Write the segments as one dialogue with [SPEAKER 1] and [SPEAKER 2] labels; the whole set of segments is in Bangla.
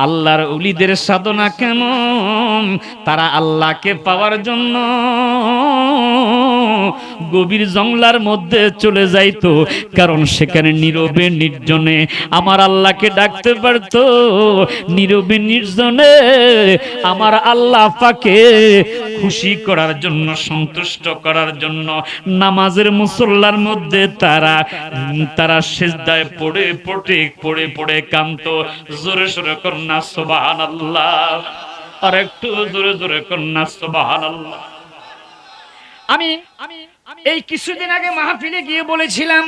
[SPEAKER 1] আল্লাহর ওলিদের সাধনা কেমন, তারা আল্লাহকে পাওয়ার জন্য গভীর জঙ্গলার মধ্যে চলে যাইতো, কারণ সেখানে নীরবে নির্জনে আমার আল্লাহকে ডাকতে পারতো। নীরবে নির্জনে আমার আল্লাহ পাকে খুশি করার জন্য, সন্তুষ্ট করার জন্য নামাজের মুসল্লার মধ্যে তারা সিজদায় পড়ে কাঁদতো। জোরে সোরে কন্যা সুবহানাল্লাহ, আর একটু জোরে জোরে কন্যা সুবহানাল্লাহ। আমি এই কিছুদিন আগে মাহফিলে গিয়ে বলেছিলাম,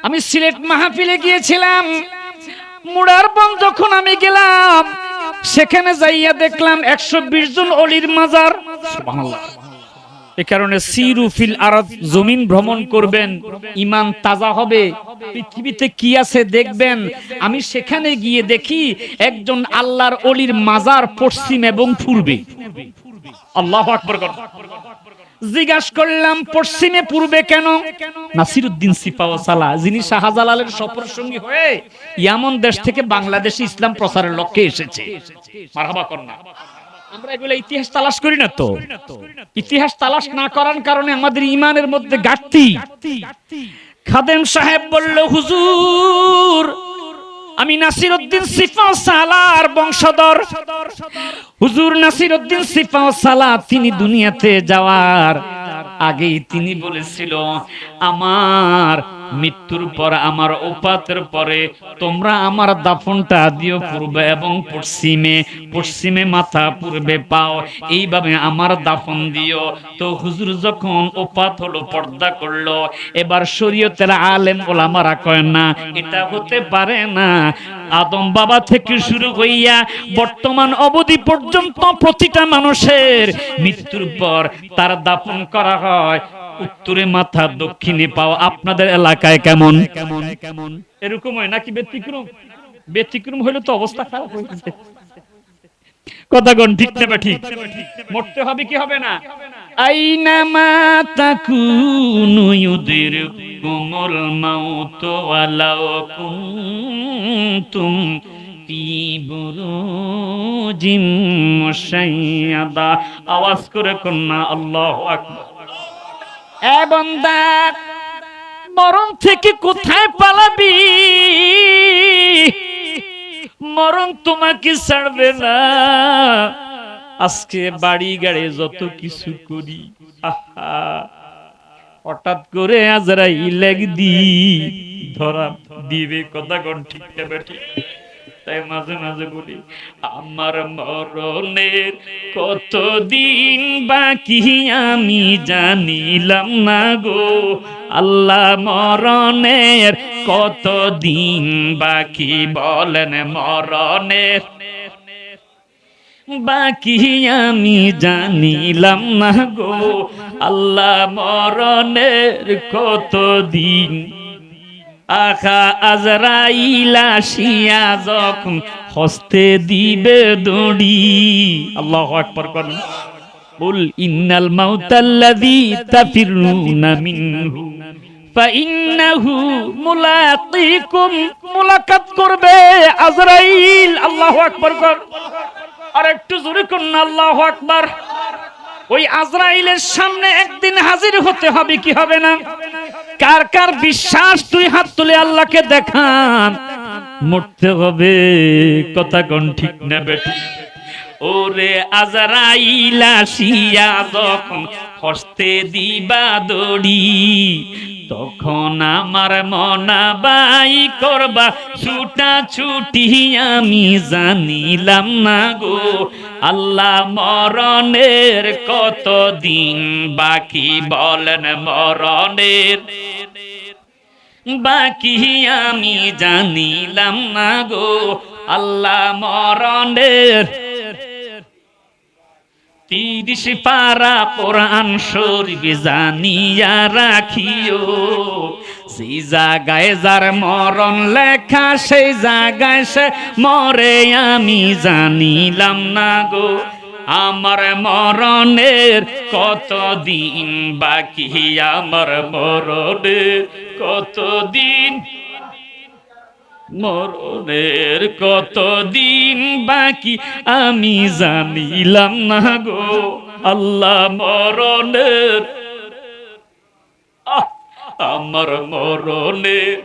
[SPEAKER 1] আমি সিলেট মাহফিলে গিয়েছিলাম। মুড়ার বন যখন আমি গেলাম, সেখানে যাইয়া দেখলাম 120 জন অলির মাজার। সুবহানাল্লাহ। এ কারণে সিরু ফিল আরদ, জমিন ভ্রমণ করবেন, ঈমান তাজা হবে, পৃথিবীতে কি আছে দেখবেন। আমি সেখানে গিয়ে দেখি একজন আল্লাহর অলির মাজার পশ্চিম এবং পূর্বে। আল্লাহু আকবার। জিজ্ঞাসা করলাম পশ্চিমে পূর্বে কেন? নাসিরউদ্দিন সিপাহসালা, যিনি শাহজালালের সফর সঙ্গী হয়ে ইয়ামন দেশ থেকে বাংলাদেশে ইসলাম প্রচারের লক্ষ্যে এসেছে। মারহাবা কন্যা। আমরা এগুলো ইতিহাস তালাশ করি না তো। ইতিহাস তালাশ না করার কারণে আমাদের ঈমানের মধ্যে ঘাটতি। খাদেম সাহেব বলল, হুজুর আমি নাসিরউদ্দিন সিপাহসালার বংশধর। হুজুর নাসিরউদ্দিন সিপাহসালা তিনি দুনিয়াতে যাওয়ার আগেই তিনি বলেছিল, আমার মৃত্যুর পর, আমার ওফাতের পরে তোমরা আমার দাফনটা দিও পূর্বে এবং পশ্চিমে, পশ্চিমে মাথা পূর্বে পাও, এইভাবে আমার দাফন দিও। তো হুজুর যখন ওফাত হলো, পর্দা করলো, এবার শরীয়তের আলেম ওলামারা কয় না, এটা হতে পারে না। আদম বাবা থেকে শুরু হইয়া বর্তমান অবধি পর্যন্ত প্রতিটা মানুষের মৃত্যুর পর তার দাফন করা হয় উত্তরে মাথা, দক্ষিণে পাও। আপনাদের এলাকায় কেমন? এরকম হয় নাকি ব্যতিক্রম? ব্যতিক্রম হইলে তো অবস্থা খারাপ হয়ে যাবে। কথা কোন ঠিক না? ঠিক মরতে হবে কি হবে না? আইনামা তাকুনু ইউদিরকুমুল মাউত ওয়ালাউ কুনতুম ফি বুরুজিম মুশাইয়াদা। আওয়াজ করে কন্যা আল্লাহু আকবার। এ বান্দা, মরণ থেকে কোথায় পালাবি? মরণ তোমাকে ছাড়বে না। আজকে বাড়ি গাড়ি যত কিছু করি, হঠাৎ করে আজরাইল ধরা দিবে। কথা কোন ঠিক না বেঠিক? তাই মাঝে মাঝে বলি, আমার মরণের কতদিন বাকি আমি জানিলাম না গো আল্লাহ। মরণের কতদিন বাকি বলেন, মরণের বাকি আমি জানিলাম না গো আল্লাহ। মরণের কতদিন, আখা আজরাইল আসিয়া যখন হস্তে দিবে দড়ি। আল্লাহু আকবার করেন। কুল ইন্নাল মাউতাল্লাযী তাফিরুনা মিনহু ফাইন্নাহু মুলাকীকুম। মুলাকাত করবে আজরাইল। আল্লাহু আকবার কর। আর একটু জোরে করুন আল্লাহু আকবার। ওই আজরাইলের সামনে একদিন হাজির হতে হবে কি হবে না? কার কার বিশ্বাস? তুই হাত তুলে আল্লাহকে দেখান। মরতে হবে। কথা কোন ঠিক না বেঠিক? ওরে আজরাইল আসিয়া যখন হস্তে দিবা দড়ি, তখন আমার মনাবাই করবা ছুটা ছুটি আমি জানিলাম না গো আল্লাহ। মরণের কতদিন বাকি বলেন, মরণের বাকি আমি জানিলাম না গো আল্লাহ। মরণের 30 পারা কোরআন শরীফ জানিয়া রাখিও। সেই জায়গায় যার মরণ লেখা, সেই জায়গায় সে মরে আমি জানিলাম না গো। আমার মরণের কতদিন বাকি, আমার মরণের কতদিন মরণের কতদিন বাকি আমি জানিলাম না গো আল্লাহ মরণের আমার মরণের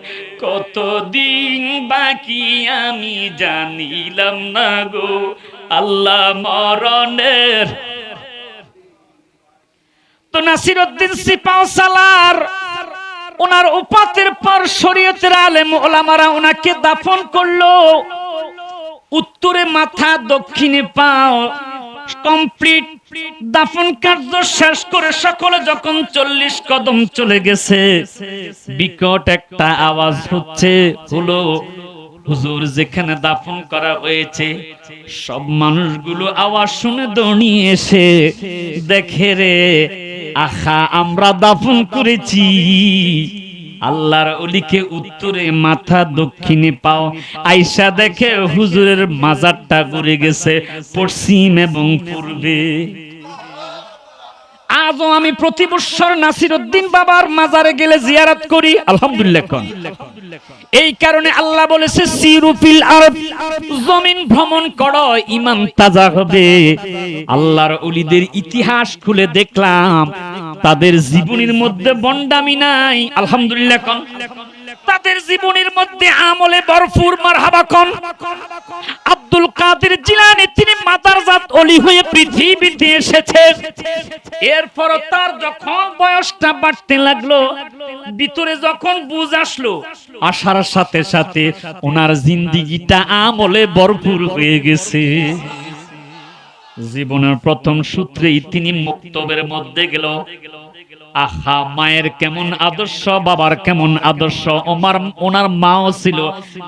[SPEAKER 1] কতদিন বাকি আমি জানিলাম না গো আল্লাহ মরণের। তো নাসিরউদ্দিন সিপাহসালার ওনার উপাতের পর শরীয়তের আলেম ওলামারা ওনাকে দাফন করলো। উত্তরে মাথা, দক্ষিণে পাও, কমপ্লিট দাফন কার্য শেষ করে সকলে যখন 40 কদম চলে গেছে, বিকট একটা আওয়াজ হলো হুজুর যেখানে দাফন করা হয়েছে সব মানুষগুলো আওয়াজ শুনে দৌড়িয়ে এসে দেখে রে আখা আমরা দাফন করেছি আল্লাহর ওলিকে। উত্তরে মাথা, দক্ষিণে পাও, আয়েশা দেখে হুজুরের মাজারটা ঘুরে গেছে পশ্চিম এবং পূর্বে। আজও আমি প্রতি বছর নাসিরউদ্দিন বাবার মাজারে গেলে জিয়ারত করি, আলহামদুলিল্লাহ। এই কারণে আল্লাহ বলেছে সিরু ফিল আরদ, জমিন ভ্রমণ করো ঈমান তাজা হবে। আল্লাহর ওলিদের ইতিহাস খুলে দেখলাম তাদের জীবনের মধ্যে বন্ডামি নাই, আলহামদুলিল্লাহ। তাদের জীবনের মধ্যে আমলে ভরপুর, মারহাবা কোন। আব্দুল কাদের জিলানী তিনি মাদারজাত ওলি হয়ে পৃথিবীতে এসেছেন। এরপর তার যখন বয়সটা বাড়তে লাগলো, ভিতরে যখন বুঝ আসলো, আসার সাথে সাথে ওনার জিন্দেগিটা আমলে ভরপুর হয়ে গেছে। জীবনের প্রথম সূত্রেই তিনি মুক্তবের মধ্যে গেল। আহা, মায়ের কেমন আদর্শ, বাবার কেমন আদর্শ। ওনার মাও ছিল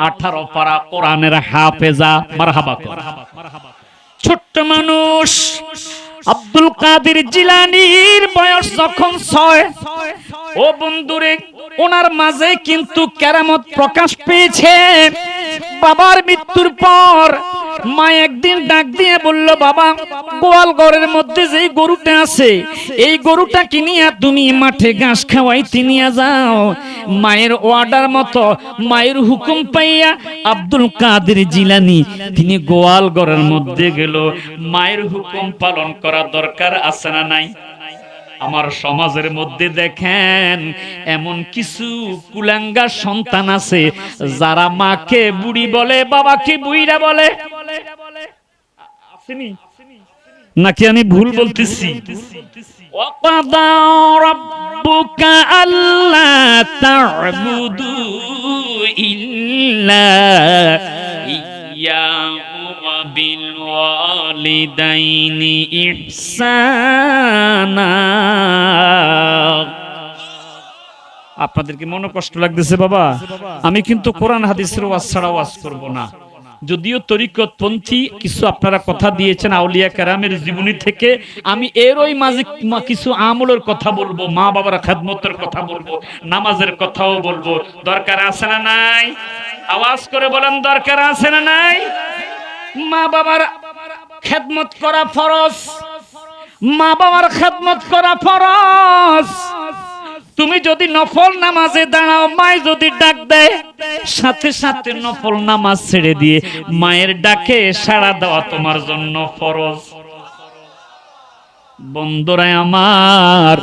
[SPEAKER 1] 18 পারা কোরআনের হাফেজা, মারহাবা। ছোট্ট মানুষ আব্দুল কাদের জিলানীর বয়স যখন 6, ও বন্ধুরে ওনার মাঝে কিন্তু কেরামত প্রকাশ পেয়েছে। বাবার মৃত্যুর পর মা একদিন ডাক দিয়ে বলল, বাবা গোয়াল ঘরের মধ্যে যে গরুটা আছে এই গরুটাকে নিয়ে তুমি মাঠে ঘাস খাওয়াইতে নিয়ে যাও। মায়ের অর্ডার মতো, মায়ের হুকুম পাইয়া আব্দুল কাদের জিলানী তিনি গোয়াল ঘরের মধ্যে গেল। মায়ের হুকুম পালন করা দরকার আছে না নাই? আমার সমাজের মধ্যে দেখেন এমন কিছু কুলাঙ্গা সন্তান আছে যারা মাকে বুড়ি বলে, বাবাকে বুইড়া বলে। আসেনি নাকি আমি ভুল বলতেছি? ওয়াকাদা রাব্বুকা আল্লা তা'বুদু ইল্লা ইয়্যাহু ওয়া বিল ওয়ালিদাইনি ইহসানা। আপনাদের কি মনে কষ্ট লাগতেছে বাবা? আমি কিন্তু কোরআন হাদিসের ওয়াজ ছাড়া ওয়াজ করব না। যদিও তরিকতপন্থী কিছু আপনারা কথা দিয়েছেন আউলিয়া কেরামের জীবনী থেকে, আমি এরই মাঝে কিছু আমলের কথা বলবো, মা বাবার খেদমতের কথা বলবো, নামাজের কথাও বলবো। দরকার আছে না নাই? আওয়াজ করে বলেন, দরকার আছে না নাই? মা বাবার খেদমত করা ফরজ, মা বাবার খেদমত করা ফরজ। তুমি যদি নফল নামাজে দাঁড়াও, মায় যদি ডাক দেয় সাথে সাথে নফল নামাজ ছেড়ে দিয়ে মায়ের ডাকে সাড়া দেওয়া তোমার জন্য ফরজ। বন্ধুরা আমার,